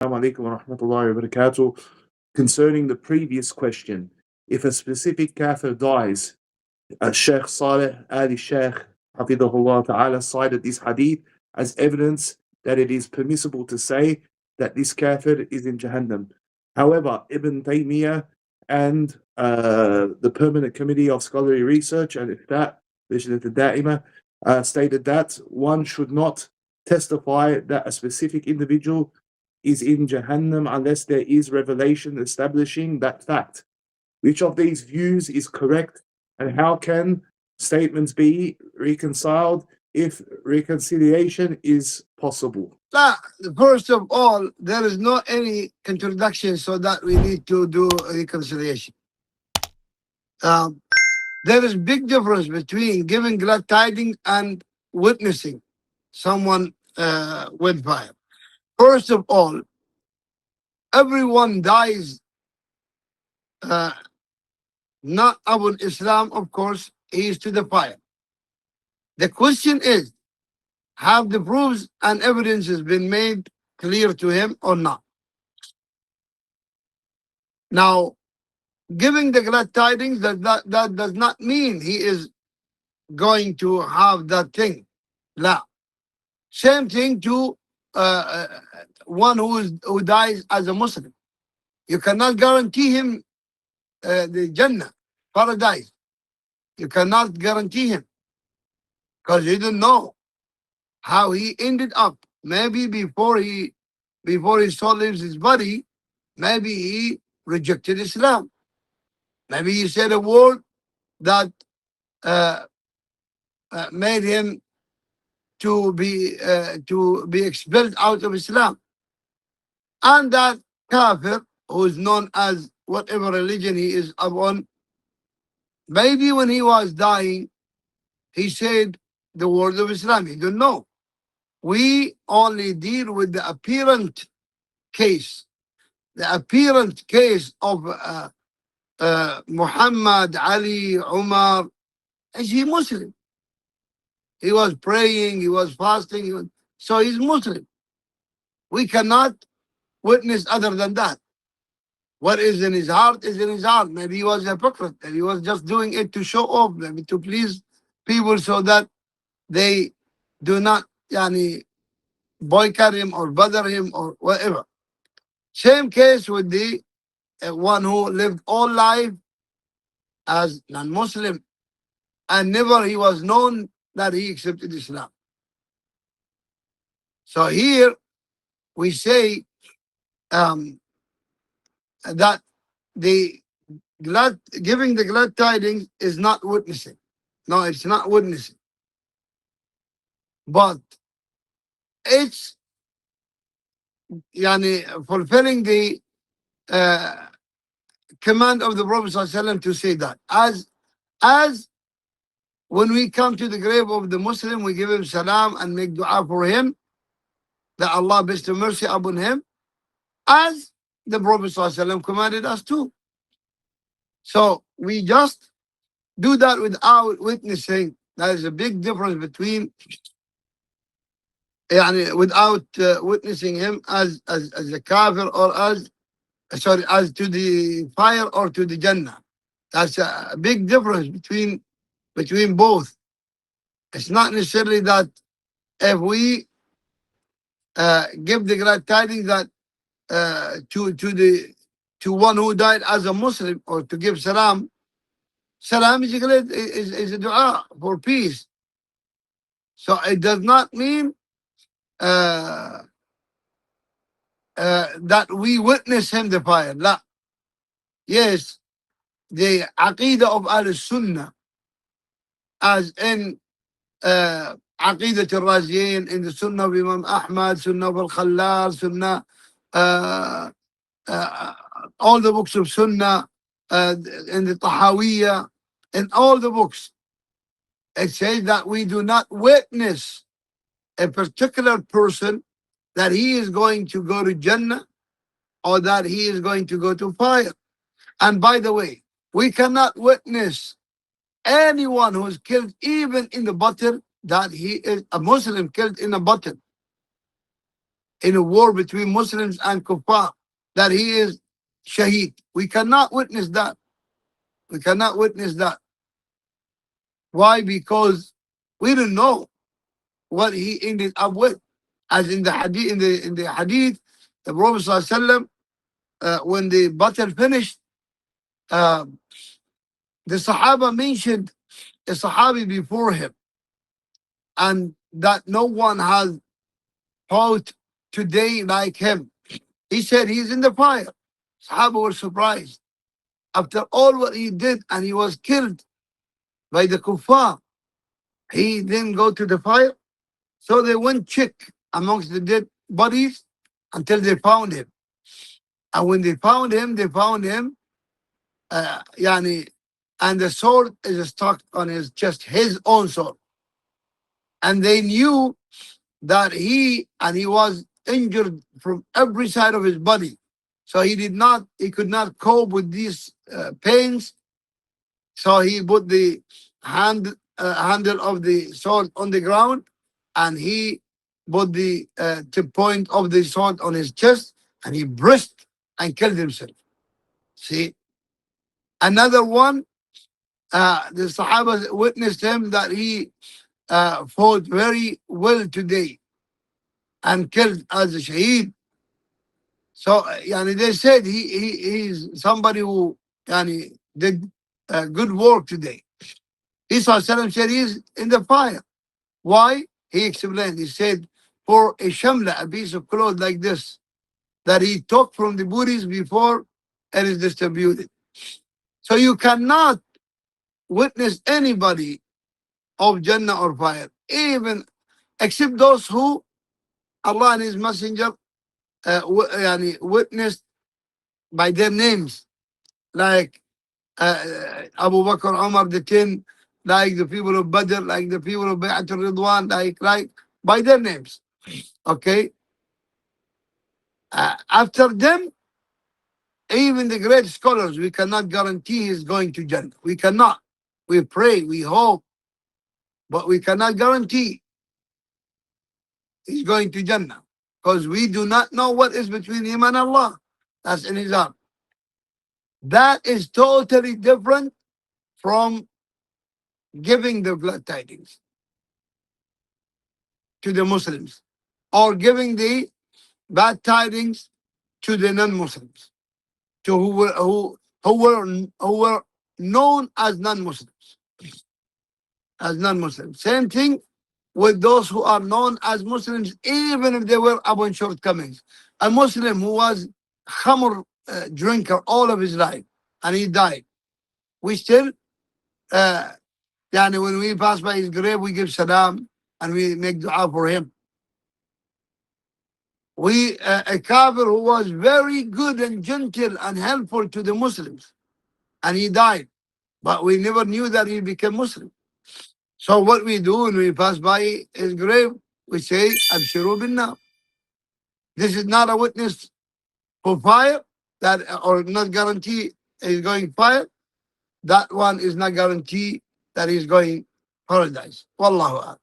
Assalamu alaikum wa rahmatullahi wa barakatuh. Concerning the previous question, if a specific Kāfir dies, Shaykh Saleh Ali Shaykh Hafidhahullah Ta'ala cited this hadith as evidence that it is permissible to say that this Kāfir is in Jahannam. However, Ibn Taymiyyah and the Permanent Committee of Scholarly Research and that Da'ima stated that one should not testify that a specific individual is in Jahannam unless there is revelation establishing that fact. Which of these views is correct, and how can statements be reconciled if reconciliation is possible? First of all, there is no any introduction so that we need to do reconciliation. There is big difference between giving glad tidings and witnessing someone with fire. First of all, everyone dies, not Abu Islam, of course, he is to the fire. The question is, have the proofs and evidences been made clear to him or not? Now, giving the glad tidings, that does not mean he is going to have that thing. La. Same thing to one who dies as a Muslim. You cannot guarantee him the Jannah, paradise. You cannot guarantee him because you don't know how he ended up. Maybe before his soul leaves his body, maybe he rejected Islam. Maybe he said a word that made him to be expelled out of Islam. And that Kāfir, who is known as whatever religion he is upon, maybe when he was dying, he said the word of Islam. He don't know. We only deal with the apparent case. The apparent case of Muhammad, Ali, Umar. Is he Muslim? He was praying, he was fasting, so he's Muslim. We cannot witness other than that. What is in his heart is in his heart. Maybe he was a hypocrite, and he was just doing it to show off, maybe to please people so that they do not boycott him or bother him or whatever. Same case with the one who lived all life as non-Muslim and never he was known that he accepted Islam. So here we say that the giving the glad tidings is not witnessing. No, it's not witnessing. But it's fulfilling the command of the Prophet ﷺ to say that. As when we come to the grave of the Muslim, we give him salam and make dua for him, that Allah bestow mercy upon him, as the Prophet ﷺ commanded us to. So we just do that without witnessing. There is a big difference between without witnessing him as a Kāfir or as to the fire or to the Jannah. That's a big difference between both. It's not necessarily that if we give the glad tidings that to one who died as a Muslim, or to give salam. Salam is a dua for peace. So it does not mean that we witness him the fire. La. Yes, the aqidah of al-Sunnah, as in Aqidah al-Raziyin, in the Sunnah of Imam Ahmad, Sunnah of al-Khallal, Sunnah, all the books of Sunnah, in the Tahawiyah, in all the books, it says that we do not witness a particular person that he is going to go to Jannah or that he is going to go to fire. And by the way, we cannot witness anyone who is killed even in the battle that he is a Muslim killed in a battle. in a war between Muslims and Kuffar, that he is Shaheed. We cannot witness that. We cannot witness that. Why? Because we don't know what he ended up with. As in the hadith, in the hadith, the Prophet ﷺ, when the battle finished, uh, the Sahaba mentioned a Sahabi before him, and that no one has fought today like him. He said he's in the fire. Sahaba were surprised. After all what he did, and he was killed by the kuffar, he didn't go to the fire. So they went check amongst the dead bodies until they found him. And when they found him, yani, and the sword is stuck on his chest, his own sword. And they knew that he was injured from every side of his body. So he could not cope with these pains. So he put the handle of the sword on the ground, and he put the tip point of the sword on his chest, and he burst and killed himself. See, another one, the Sahaba witnessed him that he fought very well today and killed as a shaheed. So yani, they said he's somebody who yani, did good work today. Isa said he's in the fire. Why? He explained. He said, for a shamla, a piece of cloth like this, that he took from the booties before it is distributed. So you cannot witness anybody of Jannah or fire, even except those who Allah and His Messenger witnessed by their names, like Abu Bakr, Umar, the 10, like the people of Badr, like the people of Bay'at al-Ridwan, like by their names. Okay? After them, even the great scholars, we cannot guarantee he's going to Jannah. We cannot. We pray, we hope, but we cannot guarantee he's going to Jannah, because we do not know what is between him and Allah. That's in his heart. That is totally different from giving the glad tidings to the Muslims, or giving the bad tidings to the non-Muslims, to who were known as non-Muslims, Same thing with those who are known as Muslims, even if they were upon shortcomings. A Muslim who was khamr drinker all of his life, and he died. We still, when we pass by his grave, we give salam and we make dua for him. A Kāfir who was very good and gentle and helpful to the Muslims, and he died, but we never knew that he became Muslim. So what we do when we pass by his grave, we say, Abshiru bin-nar. This is not a witness for fire, that or not guarantee he's going fire. That one is not guarantee that he's going paradise. Wallahu a'lam.